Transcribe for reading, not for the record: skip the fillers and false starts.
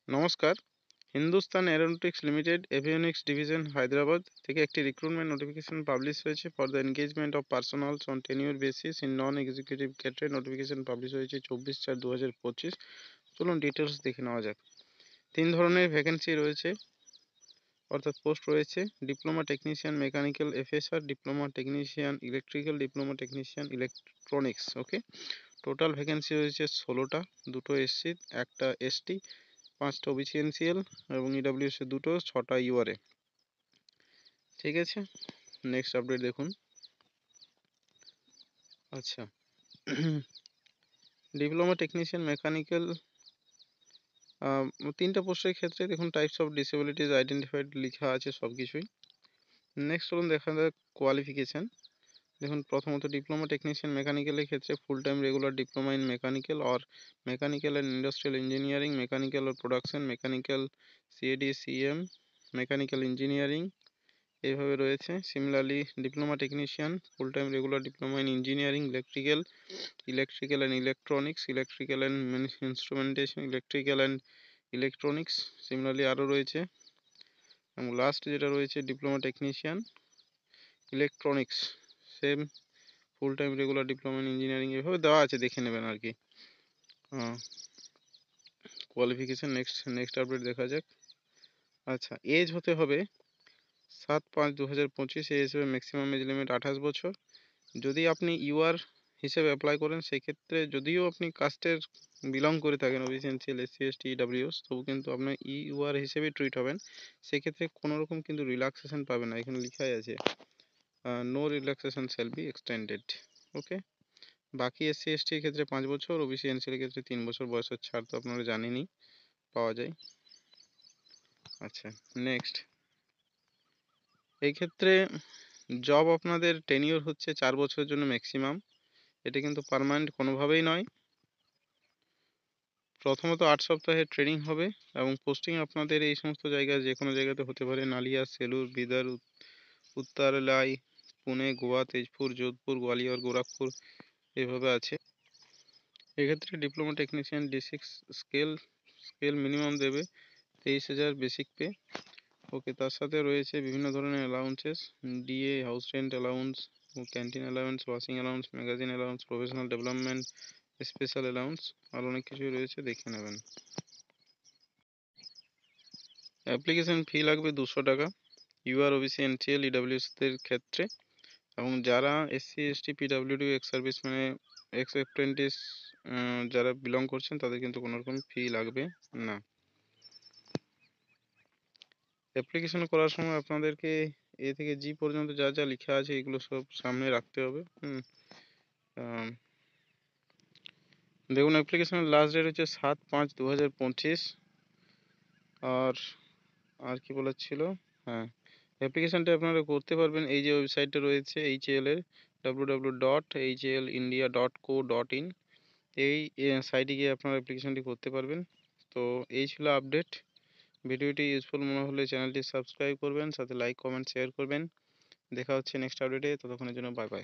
নমস্কার। Hindustan aeronautics limited avionics division Hyderabad থেকে একটি রিক্রুটমেন্ট নোটিফিকেশন পাবলিশ হয়েছে for the engagement of personnels on tenure basis in non executive ক্ষেত্রে। Notification publish হয়েছে 24/4/2025। চলুন ডিটেলস দেখে নেওয়া যাক। 3 ধরনের ভ্যাকেন্সি রয়েছে, অর্থাৎ পোস্ট রয়েছে: diploma technician mechanical FSR, diploma technician electrical, diploma technician electronics. Okay, total vacancy রয়েছে 16টা, 2টো এসসি, একটা এসটি, 5টা ওবিসি এনসিএল এবং ইডাব্লিউএস এ 2টো, 6টা ইউআরএ। ঠিক আছে, নেক্সট আপডেট দেখুন। আচ্ছা, ডিপ্লোমা টেকনিশিয়ান মেকানিক্যাল 3টা পোস্টের ক্ষেত্রে দেখুন টাইপস অফ ডিসেবিলিটিস আইডেন্টিফাইড লেখা আছে সব কিছুই। নেক্সট চলুন দেখা যাক কোয়ালিফিকেশান। দেখুন, প্রথমত ডিপ্লোমা টেকনিশিয়ান মেকানিক্যালের ক্ষেত্রে full time regular diploma in mechanical or mechanical and industrial engineering, mechanical or production, mechanical C A D CM, mechanical engineering, এইভাবে রয়েছে। Similarly diploma technician full time regular diploma in engineering, electrical and electronics, electrical and instrumentation, electrical and electronics, similarly আরও রয়েছে। এবং last যেটা রয়েছে diploma technician electronics, same full time regular diploma in engineering, এভাবে দেওয়া আছে, দেখে নেবেন আর কি কোয়ালিফিকেশান। নেক্সট আপডেট দেখা যাক। আচ্ছা, এজ হতে হবে 7/5/2025, এজ হবে ম্যাক্সিমাম এজ লিমিট 28 বছর। যদি আপনি ইউআর হিসেবে অ্যাপ্লাই করেন, সেক্ষেত্রে যদিও আপনি কাস্টের বিলং করে থাকেন, OBC NCL SC ST EWS, তবু কিন্তু আপনার ইউআর হিসেবে ট্রিট হবেন। সেক্ষেত্রে কোনো রকম কিন্তু রিল্যাক্সেশন পাবেন না, এখানে লেখাই আছে no relaxation shall be extended. Okay, বাকি এসসি এসটির ক্ষেত্রে 5 বছর, ওবিসি এনসিএল ক্ষেত্রে 3 বছর বয়সের ছাড় তো আপনারা জানেনই পাওয়া যায়। আচ্ছা, নেক্সট, এই ক্ষেত্রে জব আপনাদের টেনিওর হচ্ছে 4 বছরের জন্য ম্যাক্সিমাম। এটা কিন্তু পার্মানেন্ট কোনোভাবেই নয়। প্রথমত 8 সপ্তাহের ট্রেনিং হবে এবং পোস্টিং আপনাদের এই সমস্ত জায়গায় যে কোনো জায়গাতে হতে পারে: নালিয়া, সেলুর, বিদার, উত্তরলাই, পুনে, গোয়া, তেজপুর, যোধপুর, গোয়ালিয়র, গোরখপুর, এভাবে আছে। এক্ষেত্রে diploma technician D6 scale minimum দেবে 23,000 বেসিক পে। ওকে, তার সাথে রয়েছে বিভিন্ন ধরনের allowances: DA, house rent allowance, canteen allowance, washing allowance, magazine allowance, professional development, special allowance, আর অনেক কিছুই রয়েছে, দেখে নেবেন। অ্যাপ্লিকেশন ফি লাগবে 200 টাকা ইউআর, ওবিসি এনটিএল ইডাব্লিউএসদের ক্ষেত্রে। এবং যারা SC ST PWD, x service মানে এক্স অ্যাপ্রেন্টিস যারা বিলং করছেন, তাদের কিন্তু কোনো রকম ফি লাগবে না। অ্যাপ্লিকেশন করার সময় আপনাদেরকে এ থেকে জি পর্যন্ত যা যা লেখা আছে এগুলো সব সামনে রাখতে হবে। দেখুন, অ্যাপ্লিকেশনের লাস্ট ডেট হচ্ছে 7/5/2025। আর কি বলার ছিল, হ্যাঁ, অ্যাপ্লিকেশনটা আপনারা করতে পারবেন এই যে ওয়েবসাইটটা রয়েছে HAL এর, www.hlindia.co.in, এই সাইটে গিয়ে আপনারা অ্যাপ্লিকেশনটি করতে পারবেন। তো এই ছিল আপডেট। ভিডিওটি ইউজফুল মনে হলে চ্যানেলটি সাবস্ক্রাইব করবেন, সাথে লাইক, কমেন্ট, শেয়ার করবেন। দেখা হচ্ছে নেক্সট আপডেটে, ততক্ষণের জন্য বাই বাই।